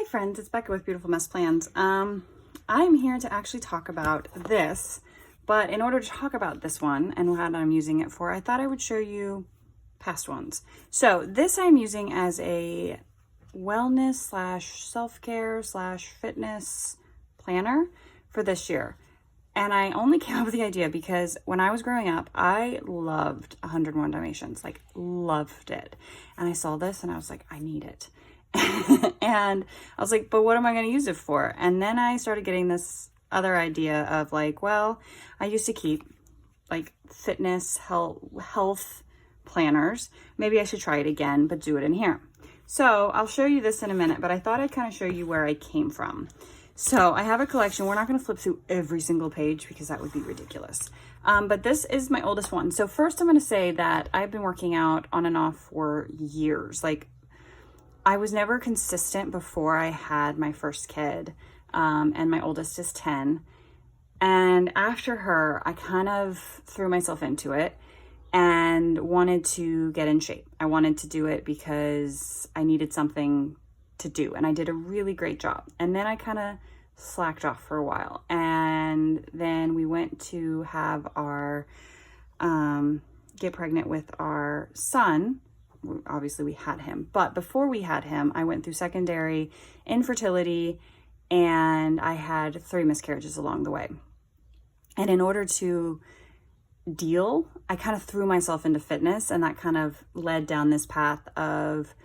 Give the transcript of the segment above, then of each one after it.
friends, it's Becca with Beautiful Mess Plans. I'm here to actually talk about this, but in order to talk about this one and what I'm using it for, I thought I would show you past ones. So this I'm using as a wellness slash self-care slash fitness planner for this year. And I only came up with the idea because when I was growing up, I loved 101 Dalmatians, like loved it. And I saw this and I was like, I need it. And I was like, but what am I going to use it for? And then I started getting this other idea of like, well, I used to keep like fitness, health planners. Maybe I should try it again, but do it in here. So I'll show you this in a minute, but I thought I'd kind of show you where I came from. So I have a collection. We're not going to flip through every single page because that would be ridiculous. But this is my oldest one. So first I'm going to say that I've been working out on and off for years. Like I was never consistent before I had my first kid. And my oldest is 10. And after her, I kind of threw myself into it and wanted to get in shape. I wanted to do it because I needed something to do, and I did a really great job. And then I kind of slacked off for a while, and then we went to have our get pregnant with our son. Obviously we had him, but before we had him, I went through secondary infertility, and I had 3 miscarriages along the way. And in order to deal, I kind of threw myself into fitness, and that kind of led down this path of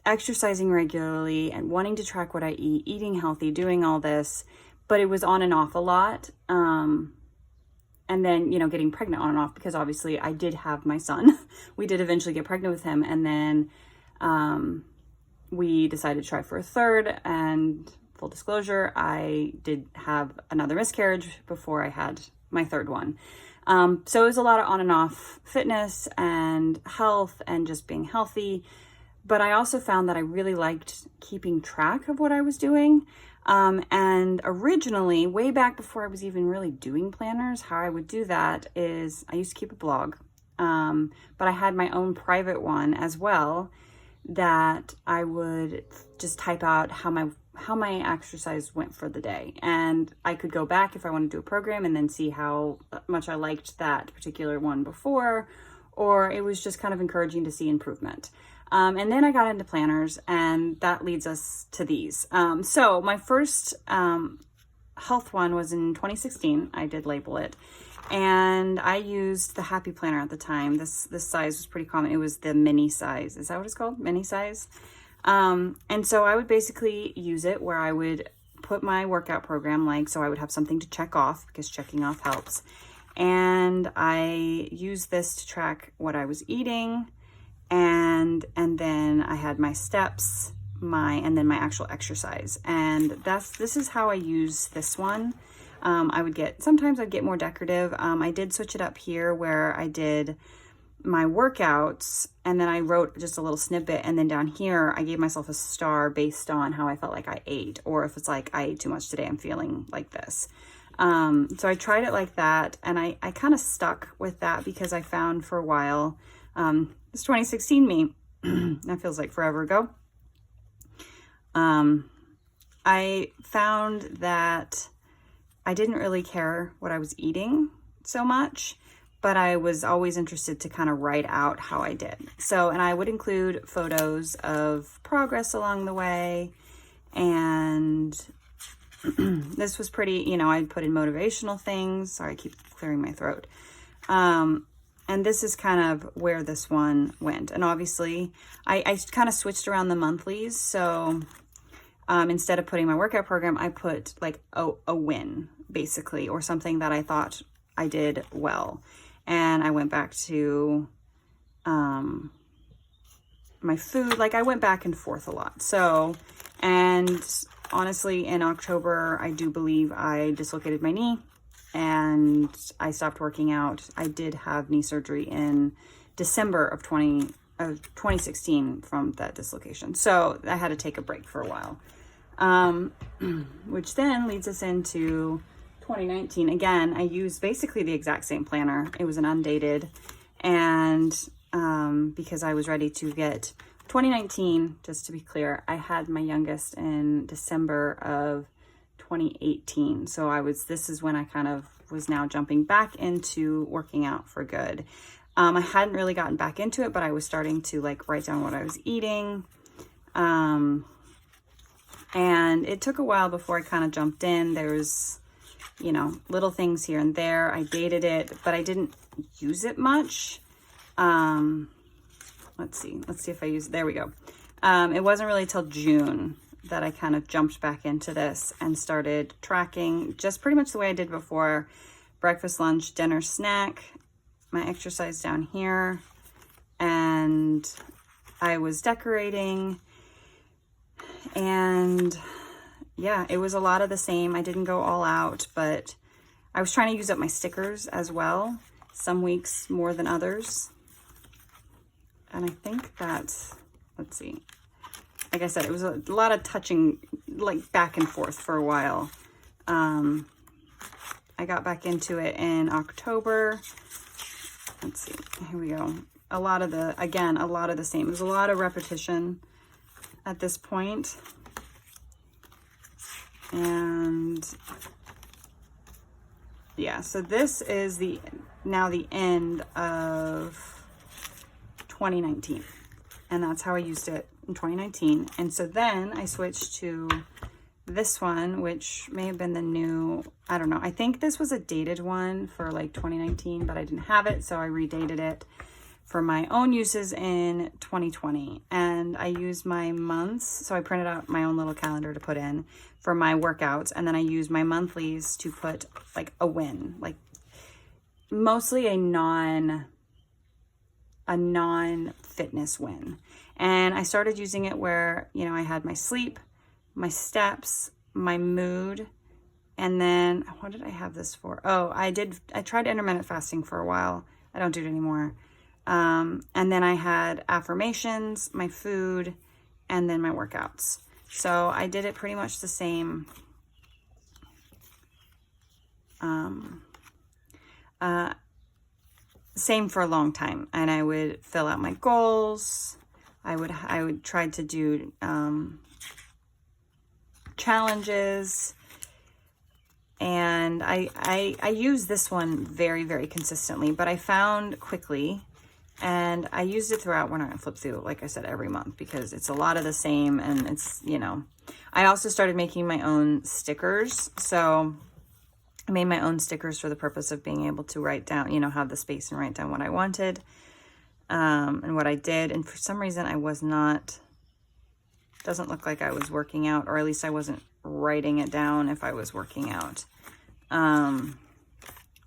exercising regularly and wanting to track what I eat, eating healthy, doing all this, but it was on and off a lot. And then, you know, getting pregnant on and off, because obviously I did have my son. We did eventually get pregnant with him. And then we decided to try for a third, and full disclosure, I did have another miscarriage before I had my third one. So it was a lot of on and off fitness and health and just being healthy. But I also found that I really liked keeping track of what I was doing. And originally, way back before I was even really doing planners, how I would do that is I used to keep a blog, but I had my own private one as well that I would just type out how my exercise went for the day. And I could go back if I wanted to do a program and then see how much I liked that particular one before, or it was just kind of encouraging to see improvement. And then I got into planners, and that leads us to these. So my first health one was in 2016. I did label it, and I used the Happy Planner at the time. This size was pretty common. It was the mini size. Is that what it's called? Mini size. And so I would basically use it where I would put my workout program, like, so I would have something to check off, because checking off helps. And I used this to track what I was eating. And then I had my steps, and then my actual exercise. And this is how I use this one. Sometimes I'd get more decorative. I did switch it up here where I did my workouts, and then I wrote just a little snippet. And then down here, I gave myself a star based on how I felt like I ate, or if it's like, I ate too much today, I'm feeling like this. So I tried it like that, and I kind of stuck with that because I found for a while, it's 2016 me. That feels like forever ago. I found that I didn't really care what I was eating so much, but I was always interested to kind of write out how I did. So, and I would include photos of progress along the way. And this was pretty, you know, I'd put in motivational things. Sorry, I keep clearing my throat. And this is kind of where this one went. And obviously, I kind of switched around the monthlies. So instead of putting my workout program, I put like a win, basically, or something that I thought I did well. And I went back to my food. Like I went back and forth a lot. So, and honestly, in October, I do believe I dislocated my knee, and I stopped working out. I did have knee surgery in December of 2016 from that dislocation. So I had to take a break for a while, which then leads us into 2019. Again, I used basically the exact same planner. It was an undated, and because I was ready to get 2019, just to be clear, I had my youngest in December of 2018. So this is when I kind of was now jumping back into working out for good. I hadn't really gotten back into it, but I was starting to like write down what I was eating. And it took a while before I kind of jumped in. There was, you know, little things here and there. I dated it, but I didn't use it much. Let's see if I use, there we go. It wasn't really till June that I kind of jumped back into this and started tracking just pretty much the way I did before. Breakfast, lunch, dinner, snack, my exercise down here. And I was decorating, and yeah, it was a lot of the same. I didn't go all out, but I was trying to use up my stickers as well. Some weeks more than others. And I think that's, let's see. Like I said, it was a lot of touching, like back and forth for a while. I got back into it in October. Let's see, here we go. A lot of the same. There's a lot of repetition at this point. And yeah, so this is now the end of 2019. And that's how I used it in 2019. And so then I switched to this one, which may have been the new, I don't know. I think this was a dated one for like 2019, but I didn't have it. So I redated it for my own uses in 2020. And I used my months. So I printed out my own little calendar to put in for my workouts. And then I used my monthlies to put like a win, like mostly a non-fitness win. And I started using it where, you know, I had my sleep, my steps, my mood, and then what did I have this for? Oh, I tried intermittent fasting for a while. I don't do it anymore. And then I had affirmations, my food, and then my workouts. So I did it pretty much the same. Same for a long time. And I would fill out my goals. I would try to do challenges, and I use this one very, very consistently, but I found quickly, and I used it throughout when I flip through, like I said, every month, because it's a lot of the same. And it's, you know, I also started making my own stickers. So I made my own stickers for the purpose of being able to write down, you know, have the space and write down what I wanted, and what I did. And for some reason doesn't look like I was working out, or at least I wasn't writing it down if I was working out.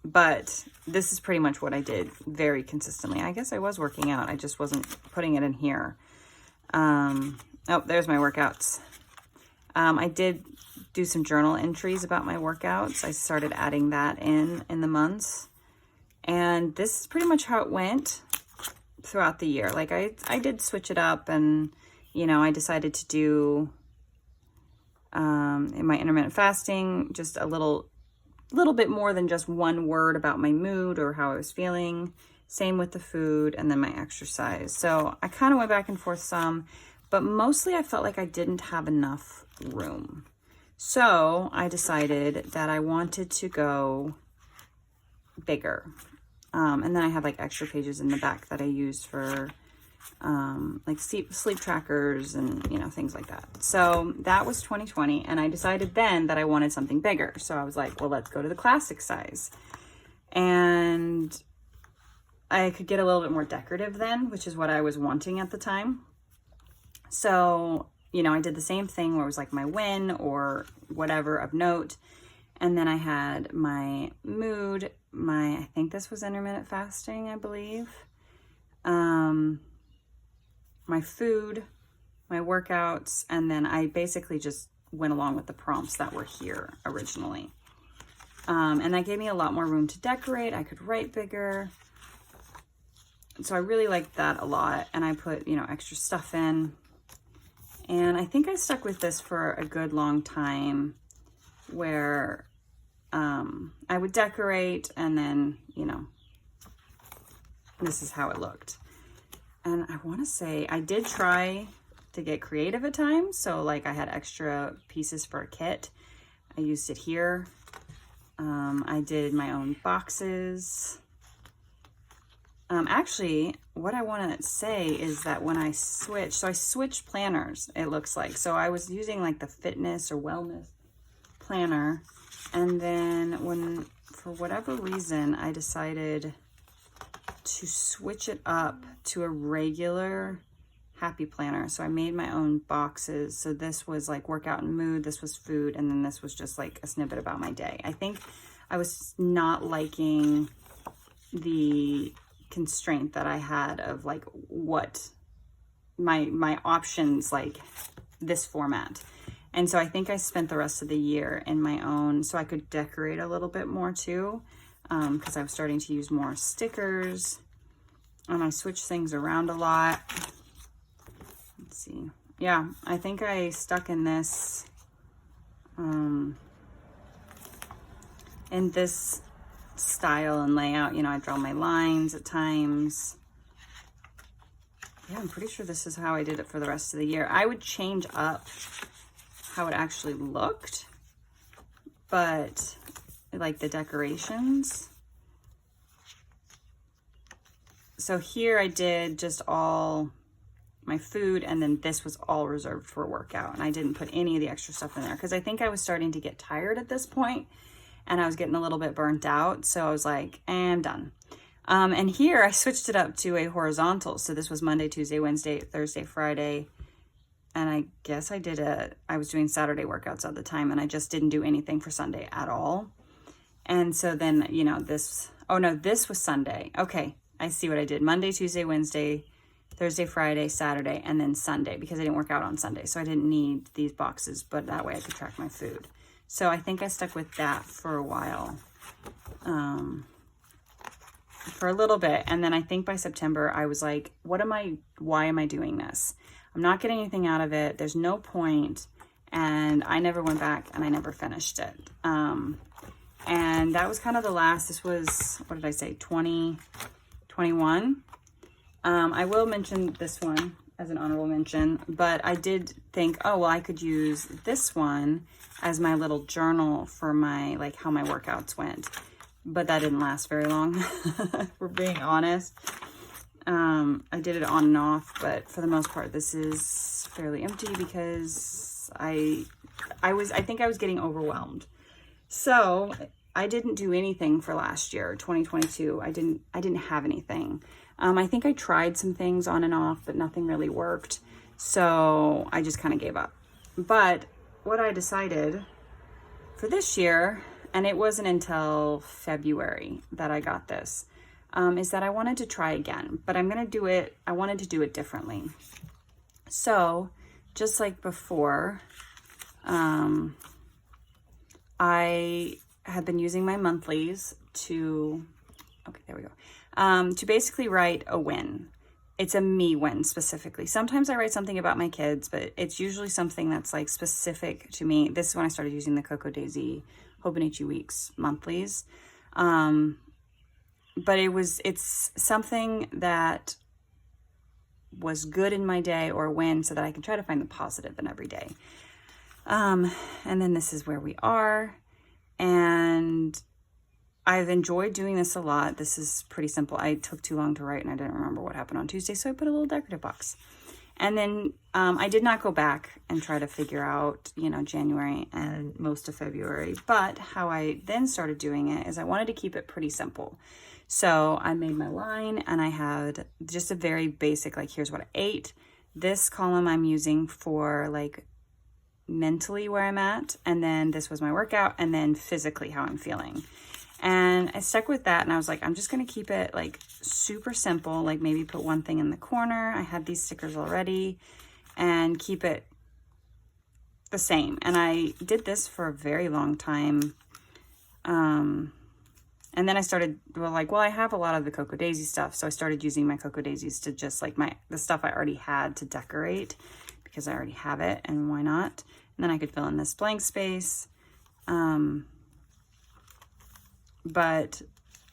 But this is pretty much what I did very consistently. I guess I was working out. I just wasn't putting it in here. Oh, there's my workouts. I did do some journal entries about my workouts. I started adding that in the months. And this is pretty much how it went throughout the year. Like I did switch it up, and, you know, I decided to do, in my intermittent fasting, just a little bit more than just one word about my mood or how I was feeling. Same with the food, and then my exercise. So I kind of went back and forth some, but mostly I felt like I didn't have enough room. So I decided that I wanted to go bigger. And then I have like extra pages in the back that I used for like sleep trackers and, you know, things like that. So that was 2020. And I decided then that I wanted something bigger. So I was like, well, let's go to the classic size. And I could get a little bit more decorative then, which is what I was wanting at the time. So, you know, I did the same thing where it was like my win or whatever of note. And then I had my mood, I think this was intermittent fasting, I believe. My food, my workouts, and then I basically just went along with the prompts that were here originally. And that gave me a lot more room to decorate. I could write bigger. So I really liked that a lot. And I put, you know, extra stuff in. And I think I stuck with this for a good long time, where I would decorate, and then, you know, this is how it looked. And I want to say I did try to get creative at times. So like I had extra pieces for a kit. I used it here. I did my own boxes. Actually, what I want to say is that when I switched, so I switched planners, it looks like. So I was using like the fitness or wellness planner. And then when, for whatever reason, I decided to switch it up to a regular happy planner. So I made my own boxes. So this was like workout and mood, this was food, and then this was just like a snippet about my day. I think I was not liking the constraint that I had of like what my options, like this format. And so I think I spent the rest of the year in my own, so I could decorate a little bit more too, because I was starting to use more stickers, and I switched things around a lot. Let's see. Yeah, I think I stuck in this, in this style and layout. You know, I draw my lines at times. Yeah, I'm pretty sure this is how I did it for the rest of the year. I would change up how it actually looked, but like the decorations. So here I did just all my food, and then this was all reserved for workout, and I didn't put any of the extra stuff in there because I think I was starting to get tired at this point, and I was getting a little bit burnt out. So I was like, I'm done. And here I switched it up to a horizontal. So this was Monday, Tuesday, Wednesday, Thursday, Friday. And I guess I was doing Saturday workouts at the time, and I just didn't do anything for Sunday at all. And so then, you know, this was Sunday. Okay, I see what I did. Monday, Tuesday, Wednesday, Thursday, Friday, Saturday, and then Sunday, because I didn't work out on Sunday. So I didn't need these boxes, but that way I could track my food. So I think I stuck with that for a while, for a little bit. And then I think by September, I was like, why am I doing this? I'm not getting anything out of it. There's no point. And I never went back, and I never finished it. And that was kind of the last, this was, what did I say, 2021. I will mention this one as an honorable mention, but I did think, oh, well, I could use this one as my little journal for my, like how my workouts went. But that didn't last very long, if we're being honest. I did it on and off, but for the most part, this is fairly empty because I think I was getting overwhelmed. So I didn't do anything for last year, 2022. I didn't have anything. I think I tried some things on and off, but nothing really worked. So I just kind of gave up. But what I decided for this year, and it wasn't until February that I got this, is that I wanted to try again, but I wanted to do it differently. So just like before, I have been using my monthlies to basically write a win. It's a me win specifically. Sometimes I write something about my kids, but it's usually something that's like specific to me. This is when I started using the Cocoa Daisy Hobonichi Weeks monthlies. But it's something that was good in my day or a win, so that I can try to find the positive in every day. And then this is where we are. And I've enjoyed doing this a lot. This is pretty simple. I took too long to write, and I didn't remember what happened on Tuesday, so I put a little decorative box. And then I did not go back and try to figure out, January and most of February. But how I then started doing it is I wanted to keep it pretty simple. So I made my line, and I had just a very basic, like, here's what I ate. This column I'm using for, like, mentally where I'm at. And then this was my workout, and then physically how I'm feeling. And I stuck with that, and I was like, I'm just going to keep it like super simple, like maybe put one thing in the corner. I had these stickers already, and keep it the same. And I did this for a very long time. And then I started, I have a lot of the Cocoa Daisy stuff. So I started using my Cocoa Daisies to just like the stuff I already had to decorate, because I already have it, and why not? And then I could fill in this blank space. But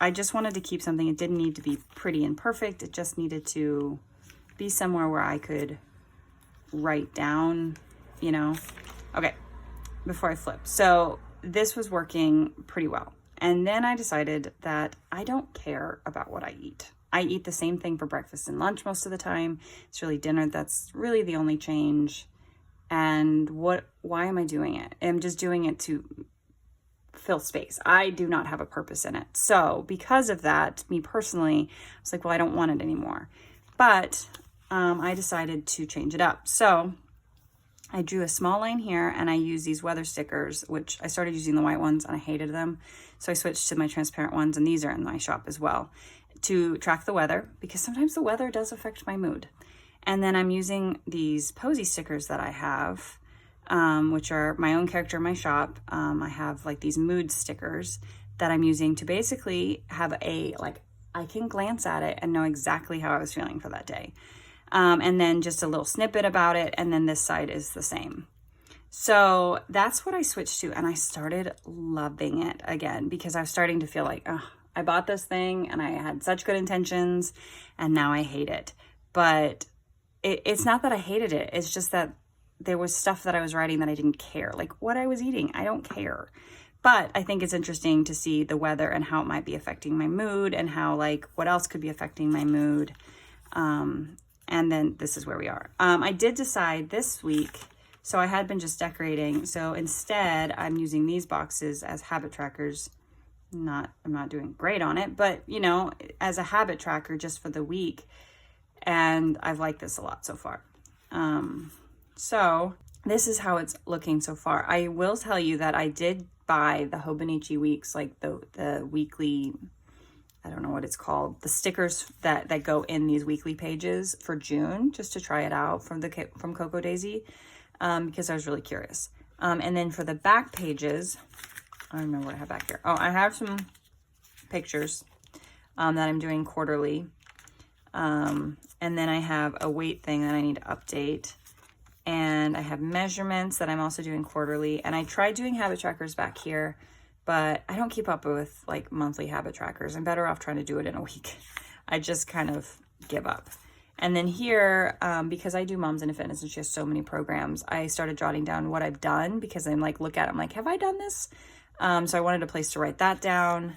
I just wanted to keep something. It didn't need to be pretty and perfect. It just needed to be somewhere where I could write down, you know. Okay, before I flip. So this was working pretty well. And then I decided that I don't care about what I eat. I eat the same thing for breakfast and lunch most of the time. It's really dinner that's really the only change. And why am I doing it? I'm just doing it to fill space. I do not have a purpose in it. So because of that, me personally, I was like, well, I don't want it anymore. But I decided to change it up. So I drew a small line here, and I use these weather stickers, which I started using the white ones and I hated them. So I switched to my transparent ones, and these are in my shop as well, to track the weather, because sometimes the weather does affect my mood. And then I'm using these posy stickers that I have, which are my own character in my shop. I have like these mood stickers that I'm using to basically have I can glance at it and know exactly how I was feeling for that day. And then just a little snippet about it. And then this side is the same. So that's what I switched to. And I started loving it again, because I was starting to feel like, oh, I bought this thing and I had such good intentions and now I hate it. But it's not that I hated it. It's just that there was stuff that I was writing that I didn't care. Like what I was eating, I don't care. But I think it's interesting to see the weather and how it might be affecting my mood, and how like what else could be affecting my mood. And then this is where we are. I did decide this week, so I had been just decorating. So instead I'm using these boxes as habit trackers. I'm not doing great on it, but you know, as a habit tracker just for the week. And I've liked this a lot so far. So this is how it's looking so far. I will tell you that I did buy the Hobonichi weeks, like the weekly, I don't know what it's called, the stickers that go in these weekly pages for June, just to try it out from Coco Daisy, because I was really curious. And then for the back pages, I don't remember what I have back here. Oh, I have some pictures that I'm doing quarterly. And then I have a weight thing that I need to update. And I have measurements that I'm also doing quarterly. And I tried doing habit trackers back here, but I don't keep up with like monthly habit trackers. I'm better off trying to do it in a week. I just kind of give up. And then here, because I do Moms into Fitness and she has so many programs, I started jotting down what I've done, because I'm like, look at it, I'm like, have I done this? So I wanted a place to write that down.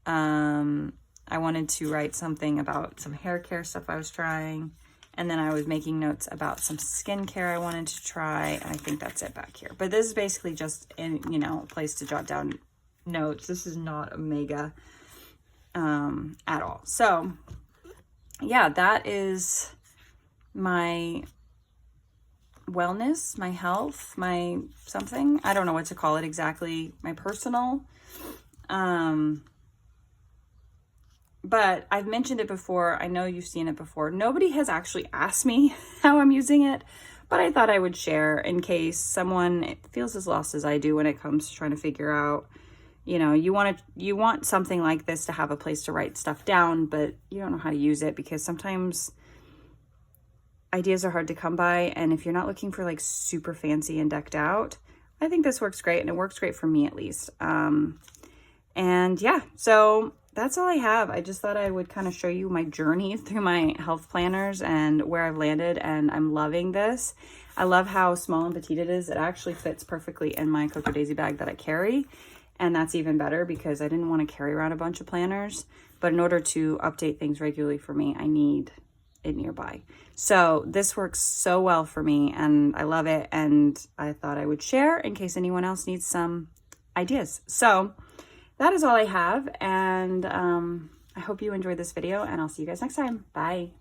I wanted to write something about some hair care stuff I was trying. And then I was making notes about some skincare I wanted to try. And I think that's it back here. But this is basically just a place to jot down notes. This is not a mega at all. So yeah, that is my wellness, my health, my something. I don't know what to call it exactly. My personal. But I've mentioned it before. I know you've seen it before. Nobody has actually asked me how I'm using it, but I thought I would share in case someone feels as lost as I do when it comes to trying to figure out, you want something like this to have a place to write stuff down, but you don't know how to use it, because sometimes ideas are hard to come by. And if you're not looking for like super fancy and decked out, I think this works great, and it works great for me at least. And yeah, so that's all I have. I just thought I would kind of show you my journey through my health planners and where I've landed, and I'm loving this. I love how small and petite it is. It actually fits perfectly in my Coco Daisy bag that I carry, and that's even better because I didn't want to carry around a bunch of planners, but in order to update things regularly for me, I need it nearby. So this works so well for me, and I love it, and I thought I would share in case anyone else needs some ideas. So that is all I have, and I hope you enjoyed this video, and I'll see you guys next time. Bye.